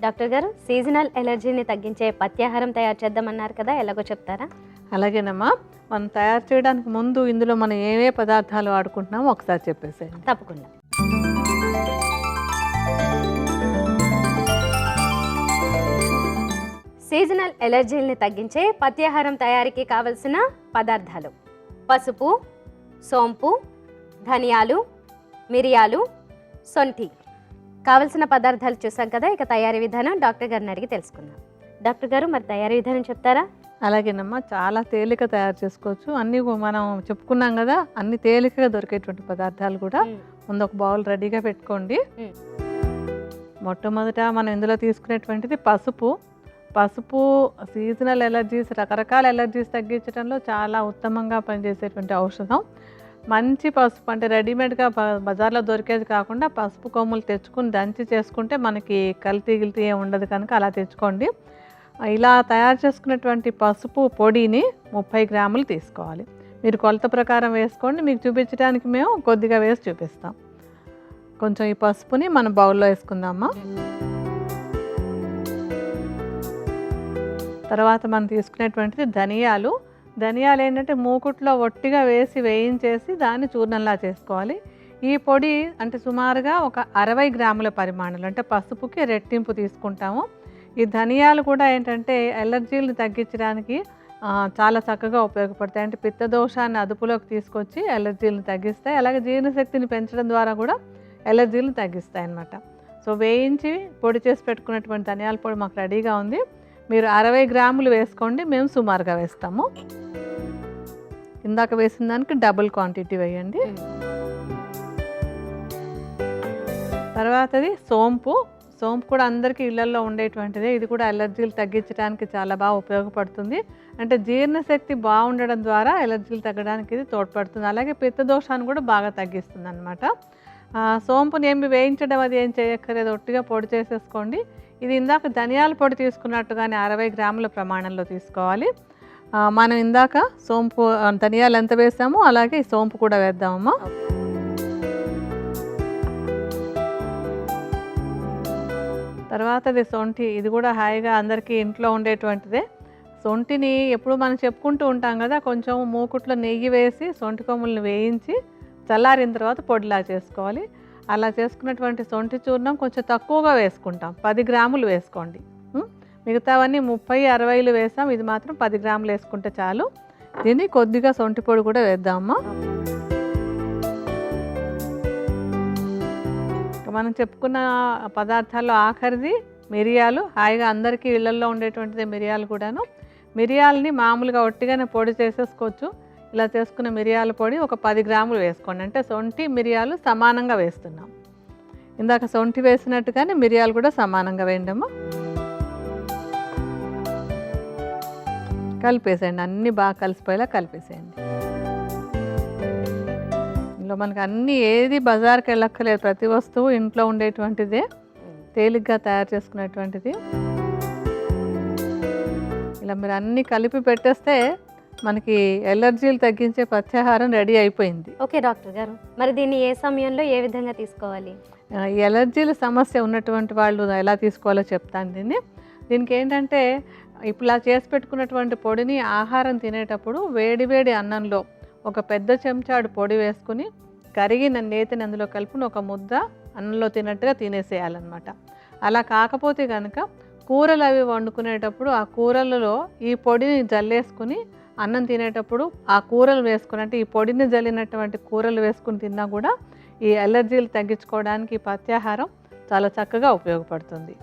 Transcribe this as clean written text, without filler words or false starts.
Doctor గారు, seasonal ఎలర్జీని తగ్గించే పథ్యాహారం తయారు చేద్దామన్నారు కదా, ఎలాగో చెప్తారా? అలాగేనమ్మా. మనం తయారు చేయడానికి ముందు ఇందులో మనం ఏవే పదార్థాలు వాడుకుంటున్నామో ఒకసారి చెప్పేసేయండి. తప్పకుండా. సీజనల్ ఎలర్జీని తగ్గించే పథ్యాహారం తయారీకి కావలసిన పదార్థాలు: పసుపు, సోంపు, ధనియాలు, మిరియాలు, సొంఠి. కావలసిన పదార్థాలు చూసాం కదా, ఇక తయారీ విధానం డాక్టర్ గారిని అడిగి తెలుసుకుందాం. డాక్టర్ గారు, మరి తయారీ విధానం చెప్తారా? అలాగేనమ్మా, చాలా తేలిక తయారు చేసుకోవచ్చు. అన్నీ మనం చెప్పుకున్నాం కదా, అన్ని తేలికగా దొరికేటువంటి పదార్థాలు కూడా ముందు ఒక బౌల్ రెడీగా పెట్టుకోండి. మొట్టమొదట మనం ఇందులో తీసుకునేటువంటిది పసుపు. పసుపు సీజనల్ ఎలర్జీస్, రకరకాల ఎలర్జీస్ తగ్గించడంలో చాలా ఉత్తమంగా పనిచేసేటువంటి ఔషధం. మంచి పసుపు అంటే రెడీమేడ్గా బజార్లో దొరికేది కాకుండా పసుపు కొమ్ములు తెచ్చుకుని దంచి చేసుకుంటే మనకి కల్తీ గిల్తీ ఏమి ఉండదు కనుక అలా తెచ్చుకోండి. ఇలా తయారు చేసుకున్నటువంటి పసుపు పొడిని 30 గ్రాములు తీసుకోవాలి. మీరు కొలత ప్రకారం వేసుకోండి, మీకు చూపించడానికి మేము కొద్దిగా వేసి చూపిస్తాం. కొంచెం ఈ పసుపుని మనం బౌల్లో వేసుకుందామా. తర్వాత మనం తీసుకునేటువంటిది ధనియాలు. ధనియాలు ఏంటంటే మూకుట్లో ఒట్టిగా వేయించేసి దాన్ని చూర్ణంలా చేసుకోవాలి. ఈ పొడి అంటే సుమారుగా ఒక 60 గ్రాముల పరిమాణాలు, అంటే పసుపుకి రెట్టింపు తీసుకుంటాము. ఈ ధనియాలు కూడా ఏంటంటే ఎలర్జీలను తగ్గించడానికి చాలా చక్కగా ఉపయోగపడతాయి. అంటే పిత్త దోషాన్ని అదుపులోకి తీసుకొచ్చి ఎలర్జీలను తగ్గిస్తాయి. అలాగే జీర్ణశక్తిని పెంచడం ద్వారా కూడా ఎలర్జీలను తగ్గిస్తాయి అన్నమాట. సో వేయించి పొడి చేసి పెట్టుకున్నటువంటి ధనియాల పొడి మాకు రెడీగా ఉంది. మీరు 60 గ్రాములు వేసుకోండి, మేము సుమారుగా వేస్తాము. ఇందాక వేసిన దానికి డబుల్ క్వాంటిటీ వేయండి. తర్వాతది సోంపు. సోంపు కూడా అందరికీ ఇళ్లల్లో ఉండేటువంటిదే. ఇది కూడా ఎలర్జీలు తగ్గించడానికి చాలా బాగా ఉపయోగపడుతుంది. అంటే జీర్ణశక్తి బాగుండడం ద్వారా ఎలర్జీలు తగ్గడానికి ఇది తోడ్పడుతుంది. అలాగే పిత్త దోషాన్ని కూడా బాగా తగ్గిస్తుంది అన్నమాట. సోంపుని ఏమి వేయించడం అది ఏం చేయక్కర్లేదు, ఒట్టిగా పొడి చేసేసుకోండి. ఇది ఇందాక ధనియాల పొడి తీసుకున్నట్టుగానే 60 గ్రాముల ప్రమాణంలో తీసుకోవాలి. మనం ఇందాక సోంపు ధనియాలు ఎంత వేసామో అలాగే ఈ సోంపు కూడా వేద్దామమ్మా. తర్వాత అది సొంఠి. ఇది కూడా హాయిగా అందరికీ ఇంట్లో ఉండేటువంటిదే. సొంఠిని ఎప్పుడు మనం చెప్పుకుంటూ ఉంటాం కదా, కొంచెం మూకుట్లో నెయ్యి వేసి సొంఠి కొమ్ములను వేయించి చల్లారిన తర్వాత పొడిలా చేసుకోవాలి. అలా చేసుకున్నటువంటి సొంఠి చూర్ణం కొంచెం తక్కువగా వేసుకుంటాం, 10 గ్రాములు వేసుకోండి. మిగతావన్నీ 30, 60 వేసాం, ఇది మాత్రం 10 గ్రాములు వేసుకుంటే చాలు. దీన్ని కొద్దిగా సొంఠి పొడి కూడా వేద్దామమ్మా. మనం చెప్పుకున్న పదార్థాల్లో ఆఖరిది మిరియాలు. హాయిగా అందరికీ ఇళ్లల్లో ఉండేటువంటిది మిరియాలు కూడాను. మిరియాలని మామూలుగా ఒట్టిగానే పొడి చేసేసుకోవచ్చు. ఇలా చేసుకున్న మిరియాల పొడి ఒక 10 గ్రాములు వేసుకోండి. అంటే సొంఠి మిరియాలు సమానంగా వేస్తున్నాం. ఇందాక సొంఠి వేసినట్టుగానే మిరియాలు కూడా సమానంగా వేయండమ్మా. కలిపేసేయండి, అన్నీ బాగా కలిసిపోయేలా కలిపేసేయండి. ఇందులో మనకి అన్నీ ఏది బజార్కి వెళ్ళక్కర్లేదు, ప్రతి వస్తువు ఇంట్లో ఉండేటువంటిదే, తేలిగ్గా తయారు చేసుకునేటువంటిది. ఇలా మీరు అన్నీ కలిపి పెట్టేస్తే మనకి ఎలర్జీలు తగ్గించే పథ్యాహారం రెడీ అయిపోయింది. ఓకే డాక్టర్ గారు, మరి దీన్ని ఏ సమయంలో ఏ విధంగా తీసుకోవాలి? ఎలర్జీల సమస్య ఉన్నటువంటి వాళ్ళు ఎలా తీసుకోవాలో చెప్తాను. దీనికి ఏంటంటే ఇప్పుడు ఇలా చేసి పెట్టుకున్నటువంటి పొడిని ఆహారం తినేటప్పుడు వేడివేడి అన్నంలో ఒక పెద్ద చెంచాడు పొడి వేసుకుని కరిగిన నేతిని అందులో కలుపుని ఒక ముద్ద అన్నంలో తిన్నట్టుగా తినేసేయాలన్నమాట. అలా కాకపోతే కనుక కూరలు అవి వండుకునేటప్పుడు ఆ కూరలలో ఈ పొడిని జల్లేసుకుని అన్నం తినేటప్పుడు ఆ కూరలు వేసుకుని, అంటే ఈ పొడిని జల్లినటువంటి కూరలు వేసుకుని తిన్నా కూడా ఈ ఎలర్జీలు తగ్గించుకోవడానికి ఈ పథ్యాహారం చాలా చక్కగా ఉపయోగపడుతుంది.